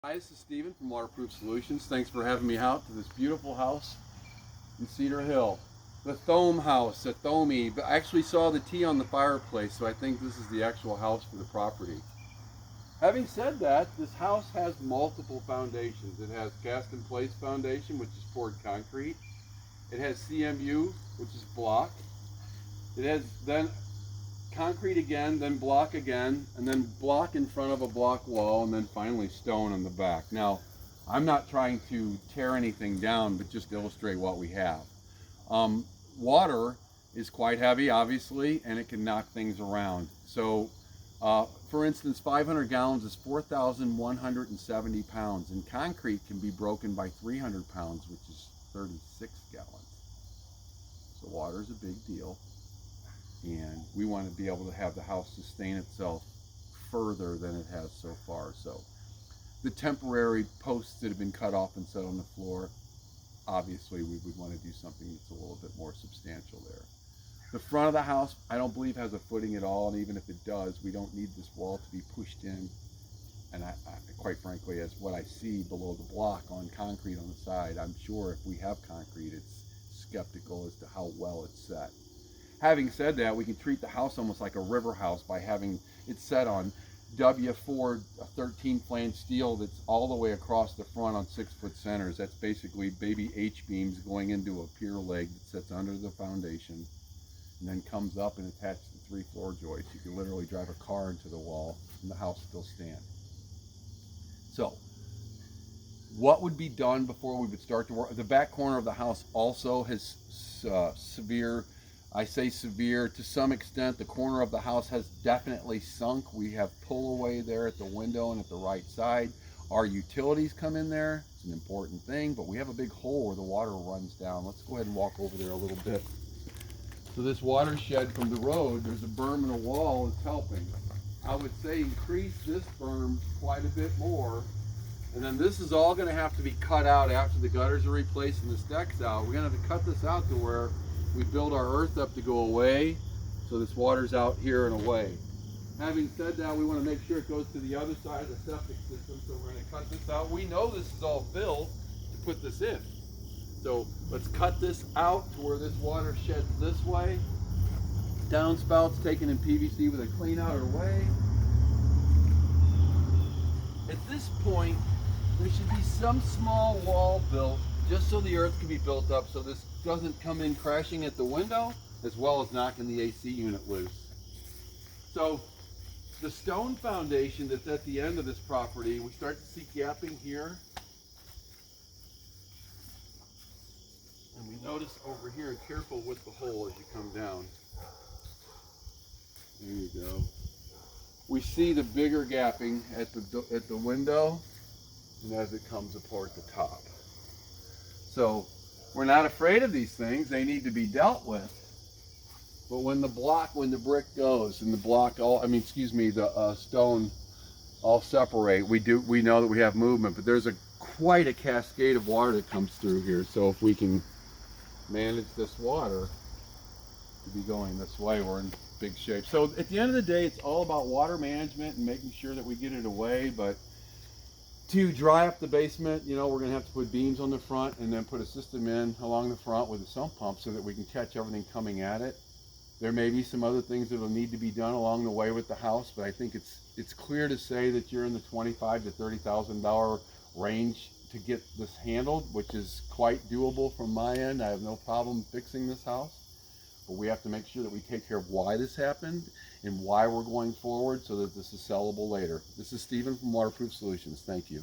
Hi, this is Steven from Waterproof Solutions. Thanks for having me out to this beautiful house in Cedar Hill. The Thome house, the Thome. But I actually saw the T on the fireplace, so I think this is the actual house for the property. Having said that, this house has multiple foundations. It has cast in place foundation, which is poured concrete. It has CMU, which is block. It has then concrete again, then block again, and then block in front of a block wall, and then finally stone on the back. Now, I'm not trying to tear anything down, but just illustrate what we have. Um, Water is quite heavy, obviously, and it can knock things around. So, for instance, 500 gallons is 4,170 pounds, and concrete can be broken by 300 pounds, which is 36 gallons. So water is a big deal, and we want to be able to have the house sustain itself further than it has so far. So the temporary posts that have been cut off and set on the floor, obviously we would want to do something that's a little bit more substantial there. The front of the house, I don't believe has a footing at all, and even if it does, we don't need this wall to be pushed in. And I quite frankly, as what I see below the block on concrete on the side, I'm sure if we have concrete, it's skeptical as to how well it's set. Having said that, we can treat the house almost like a river house by having it set on W4 13 flange steel that's all the way across the front on 6-foot centers. That's basically baby H-beams going into a pier leg that sits under the foundation and then comes up and attached to 3 floor joists. You can literally drive a car into the wall and the house still stand. So, what would be done before we would start to work? The back corner of the house also has severe, I say severe, to some extent, the corner of the house has definitely sunk. We have pull away there at the window and at the right side. Our utilities come in there. It's an important thing, but we have a big hole where the water runs down. Let's go ahead and walk over there a little bit. So this watershed from the road, there's a berm and a wall that's helping. I would say increase this berm quite a bit more. And then this is all going to have to be cut out after the gutters are replaced and the deck's out. We're going to have to cut this out to where we build our earth up to go away, so this water's out here and away. Having said that, we want to make sure it goes to the other side of the septic system, so we're going to cut this out. We know this is all filled to put this in. So let's cut this out to where this water sheds this way. Downspouts taken in PVC with a clean outer way. At this point, there should be some small wall built just so the earth can be built up so this doesn't come in crashing at the window as well as knocking the AC unit loose. So the stone foundation that's at the end of this property, we start to see gapping here. And we notice over here, and careful with the hole as you come down. There you go. We see the bigger gapping at the window and as it comes apart the top. So we're not afraid of these things. They need to be dealt with. But when the brick goes and the block all, the stone all separate, we know that we have movement, but there's quite a cascade of water that comes through here. So if we can manage this water to be going this way, we're in big shape. So at the end of the day, it's all about water management and making sure that we get it away. But to dry up the basement, we're going to have to put beams on the front and then put a system in along the front with a sump pump so that we can catch everything coming at it. There may be some other things that will need to be done along the way with the house, but I think it's clear to say that you're in the $25,000 to $30,000 range to get this handled, which is quite doable from my end. I have no problem fixing this house, but we have to make sure that we take care of why this happened and why we're going forward so that this is sellable later. This is Steven from Waterproof Solutions. Thank you.